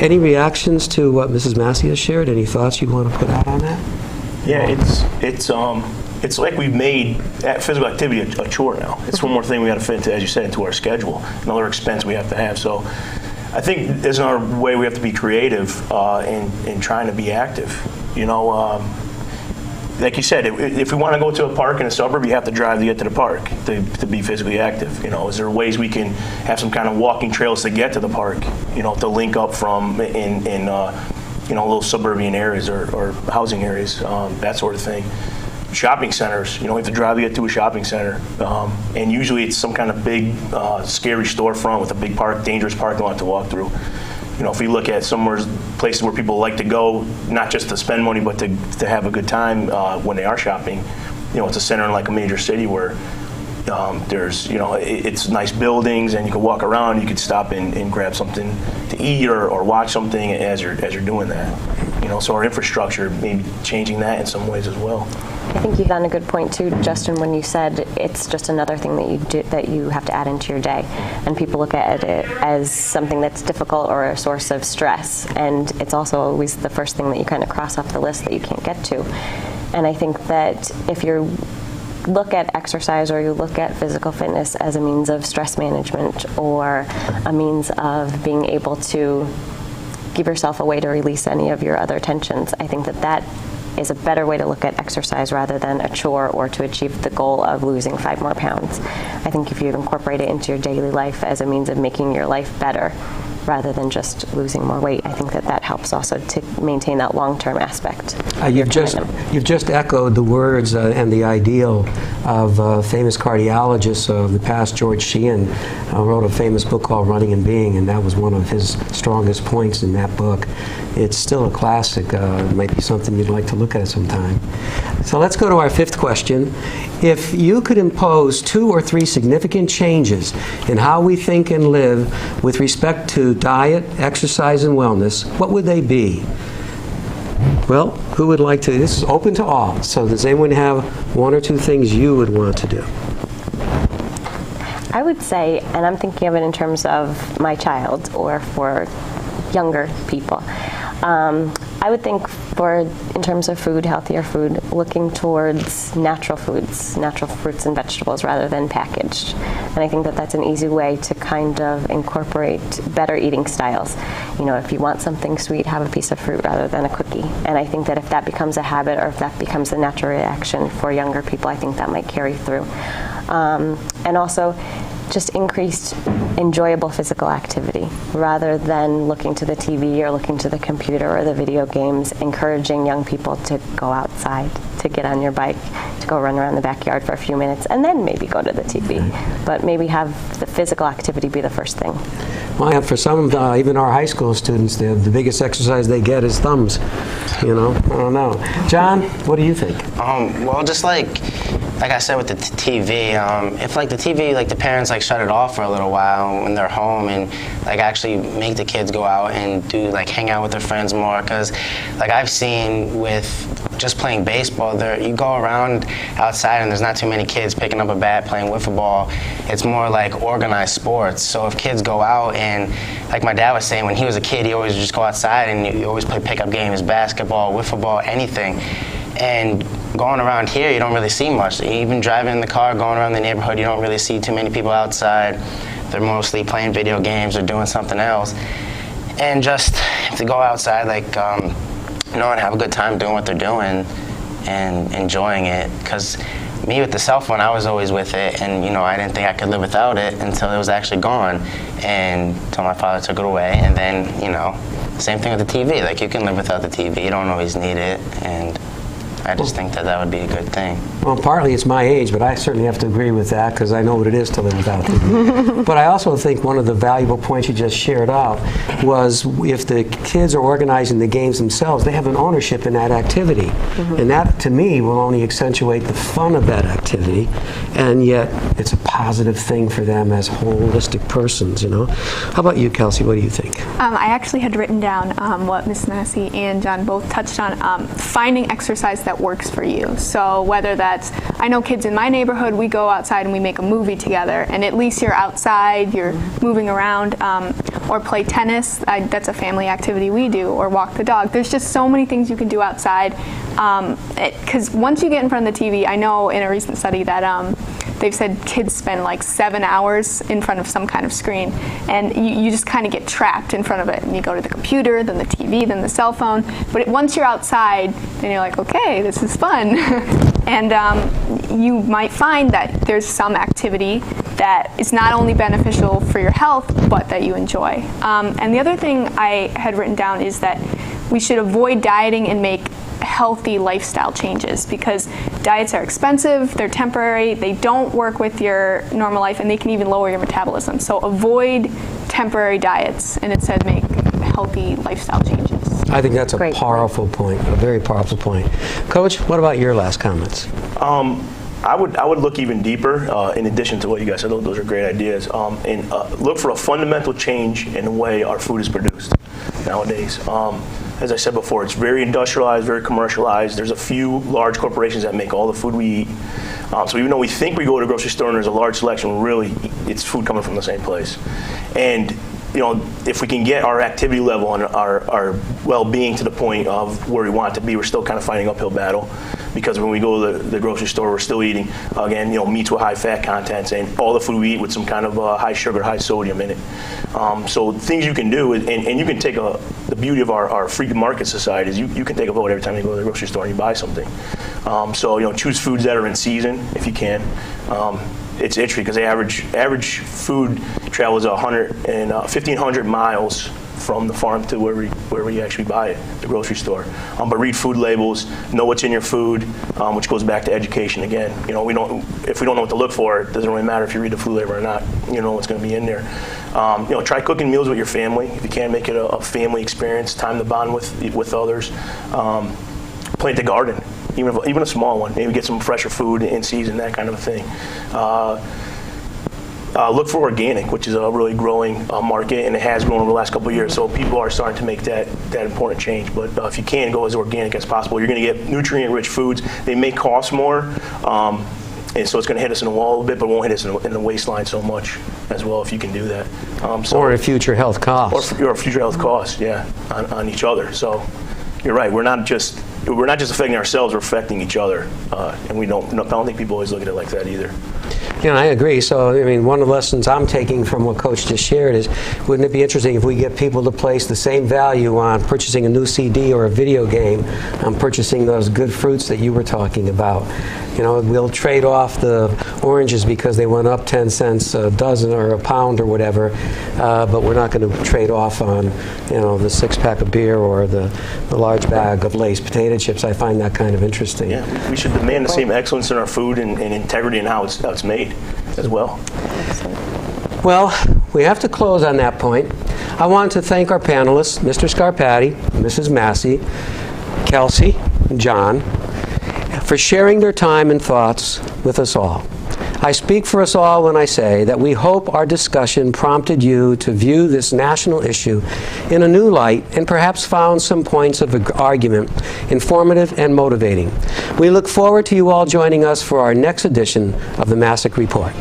Any reactions to what Mrs. Massey has shared? Any thoughts you'd want to put out on that? Yeah, it's like we've made physical activity a chore now. It's one more thing we got to fit into, as you said, into our schedule. Another expense we have to have. So I think there's another way we have to be creative in trying to be active. You know, like you said, if we want to go to a park in a suburb, you have to drive to get to the park to be physically active. You know, is there ways we can have some kind of walking trails to get to the park? You know, to link up from in you know, little suburban areas or housing areas, that sort of thing. Shopping centers, you know, we have to drive to get to a shopping center, and usually it's some kind of big, scary storefront with a big dangerous parking lot to walk through. You know, if we look at places where people like to go, not just to spend money, but to have a good time when they are shopping, you know, it's a center in like a major city where there's, you know, it's nice buildings and you can walk around, you could stop and grab something to eat or watch something as you're doing that. You know, so our infrastructure, maybe changing that in some ways as well. I think you hit on a good point too, Justin, when you said it's just another thing that you have to add into your day, and people look at it as something that's difficult or a source of stress, and it's also always the first thing that you kind of cross off the list that you can't get to. And I think that if you look at exercise or you look at physical fitness as a means of stress management or a means of being able to give yourself a way to release any of your other tensions, I think that is a better way to look at exercise rather than a chore or to achieve the goal of losing 5 more pounds. I think if you incorporate it into your daily life as a means of making your life better rather than just losing more weight, I think that helps also to maintain that long-term aspect. You've just echoed the words and the ideal of famous cardiologist of the past, George Sheehan, wrote a famous book called Running and Being, and that was one of his strongest points in that book. It's still a classic. It might be something you'd like to look at sometime. So let's go to our 5th question. If you could impose 2 or 3 significant changes in how we think and live with respect to diet, exercise, and wellness, what would they be? Well, who would like to? This is open to all. So does anyone have 1 or 2 things you would want to do? I would say, and I'm thinking of it in terms of my child or for younger people, I would think in terms of food, healthier food, looking towards natural foods, natural fruits and vegetables rather than packaged. And I think that that's an easy way to kind of incorporate better eating styles. You know, if you want something sweet, have a piece of fruit rather than a cookie. And I think that if that becomes a habit or if that becomes a natural reaction for younger people, I think that might carry through. And also, just increased enjoyable physical activity rather than looking to the TV or looking to the computer or the video games, encouraging young people to go outside, to get on your bike, to go run around the backyard for a few minutes, and then maybe go to the TV. But maybe have the physical activity be the first thing. Well, for some, even our high school students, the biggest exercise they get is thumbs. You know, I don't know. John, what do you think? Well, just like I said with the TV, if like the TV, like the parents like shut it off for a little while when they're home and like actually make the kids go out and do like hang out with their friends more, because like I've seen with just playing baseball, you go around outside and there's not too many kids picking up a bat playing wiffle ball. It's more like organized sports. So if kids go out and like my dad was saying, when he was a kid, he always just go outside and he always play pickup games, basketball, wiffle ball, anything. And going around here, you don't really see much. Even driving in the car, going around the neighborhood, you don't really see too many people outside. They're mostly playing video games or doing something else. And just if they go outside, like, you know, and have a good time doing what they're doing and enjoying it. Because me with the cell phone, I was always with it, and you know, I didn't think I could live without it until it was actually gone, and until my father took it away. And then, you know, same thing with the TV. Like, you can live without the TV. You don't always need it, and I just think that would be a good thing. Well, partly it's my age, but I certainly have to agree with that because I know what it is to live without TV. But I also think one of the valuable points you just shared out was if the kids are organizing the games themselves, they have an ownership in that activity. And that, to me, will only accentuate the fun of that activity, and yet it's a positive thing for them as holistic persons, you know. How about you, Kelsey? What do you think? I actually had written down what Ms. Massey and John both touched on, finding exercise that works for you. So whether that's, I know kids in my neighborhood, we go outside and we make a movie together, and at least you're outside, you're moving around, or play tennis. That's a family activity we do, or walk the dog. There's just so many things you can do outside. Because once you get in front of the TV, I know in a recent study that they've said kids spend like 7 hours in front of some kind of screen, and you just kind of get trapped in front of it. And you go to the computer, then the TV, then the cell phone. But once you're outside, then you're like, okay, this is fun. And you might find that there's some activity that is not only beneficial for your health, but that you enjoy. And the other thing I had written down is that we should avoid dieting and make healthy lifestyle changes, because diets are expensive, they're temporary, they don't work with your normal life, and they can even lower your metabolism. So avoid temporary diets and instead make healthy lifestyle changes. I think that's a powerful point, a very powerful point. Coach, what about your last comments? I would look even deeper, in addition to what you guys said. Those are great ideas. And look for a fundamental change in the way our food is produced nowadays. As I said before, it's very industrialized, very commercialized. There's a few large corporations that make all the food we eat. So even though we think we go to a grocery store and there's a large selection, really it's food coming from the same place. And if we can get our activity level and our well-being to the point of where we want it to be, we're still kind of fighting an uphill battle. Because when we go to the grocery store, we're still eating, again, meats with high fat contents, and all the food we eat with some kind of high sugar, high sodium in it. So things you can do, and you can take the beauty of our free market society is you can take a vote every time you go to the grocery store and you buy something. So choose foods that are in season if you can. It's interesting because the average food travels 1,500 miles from the farm to where we actually buy it, the grocery store. But read food labels, know what's in your food, which goes back to education again. If we don't know what to look for, it doesn't really matter if you read the food label or not. You know what's going to be in there. Try cooking meals with your family. If you can, make it a family experience, time to bond with others. Plant the garden, even a small one. Maybe get some fresher food in season, that kind of a thing. Look for organic, which is a really growing market, and it has grown over the last couple of years. So people are starting to make that important change. But if you can, go as organic as possible. You're going to get nutrient-rich foods. They may cost more, and so it's going to hit us in the wall a bit, but it won't hit us in the waistline so much as well if you can do that. Or a future health cost. Or future health costs, yeah, on each other. So you're right. We're not just affecting ourselves, we're affecting each other, and I don't think people always look at it like that either. Yeah, I agree. So, one of the lessons I'm taking from what Coach just shared is, wouldn't it be interesting if we get people to place the same value on purchasing a new CD or a video game on purchasing those good fruits that you were talking about? We'll trade off the oranges because they went up 10 cents a dozen or a pound or whatever, but we're not going to trade off on, the 6-pack of beer or the large bag of Lay's potato chips. I find that kind of interesting. Yeah, we should demand the same excellence in our food and integrity in how it's made as well. Well, we have to close on that point. I want to thank our panelists, Mr. Scarpati, Mrs. Massey, Kelsey, and John, for sharing their time and thoughts with us all. I speak for us all when I say that we hope our discussion prompted you to view this national issue in a new light and perhaps found some points of argument informative and motivating. We look forward to you all joining us for our next edition of the Masuk Report.